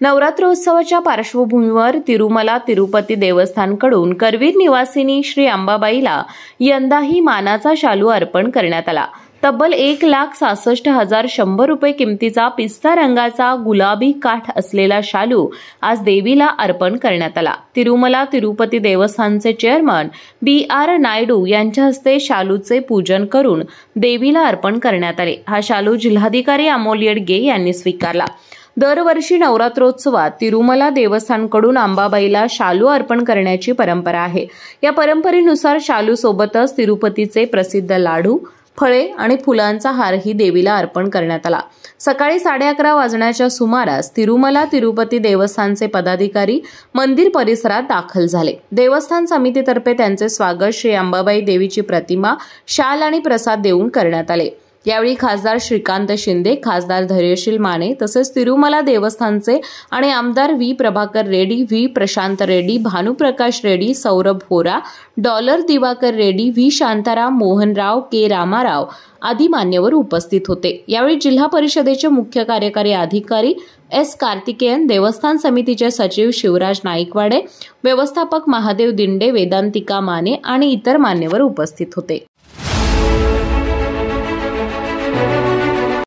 नवरात्रोत्सवाच्या पार्श्वभूमीवर तिरुमला तिरुपती देवस्थानकडून करवीर निवासिनी श्री अंबाबाईला यंदाही मानाचा शालू अर्पण करण्यात आला। तब्बल 1,66,100 रुपये किमतीचा पिस्ता रंगाचा गुलाबी काठ असलेला शालू आज देवीला अर्पण करण्यात आला। तिरुमला तिरुपती देवस्थानचे चेअरमन BR नायडू यांच्या हस्ते शालूचे पूजन करून देवीला अर्पण करण्यात आले। हा शालू जिल्हाधिकारी अमोल येडगे यांनी स्वीकारला। दरवर्षी नवरात्रोत्सवात तिरुमला देवस्थानकडून अंबाबाईला शालू अर्पण करण्याची परंपरा आहे। या परंपरेनुसार शालू सोबतच तिरुपतीचे प्रसिद्ध लाडू, फळे आणि फुलांचा हारही देवीला अर्पण करण्यात आला। सकाळी 11:30 वाजण्याच्या सुमारास तिरुमला तिरुपती देवस्थानचे पदाधिकारी मंदिर परिसरात दाखल झाले। देवस्थान समितीतर्फे त्यांचे स्वागत श्री अंबाबाई देवीची प्रतिमा, शाल आणि प्रसाद देऊन करण्यात आले। यावेळी खासदार श्रीकांत शिंदे, खासदार धैर्यशील माने तसेच तिरुमला देवस्थानचे आणि आमदार व्ही प्रभाकर रेड्डी, व्ही प्रशांत रेड्डी, भानुप्रकाश रेड्डी, सौरभ होरा, डॉलर दिवाकर रेड्डी, व्ही शांताराम, मोहनराव, के रामाराव आदी मान्यवर उपस्थित होते। यावेळी जिल्हा परिषदेचे मुख्य कार्यकारी अधिकारी S कार्तिकेयन, देवस्थान समितीचे सचिव शिवराज नाईकवाडे, व्यवस्थापक महादेव दिंडे, वेदांतिका माने आणि इतर मान्यवर उपस्थित होते।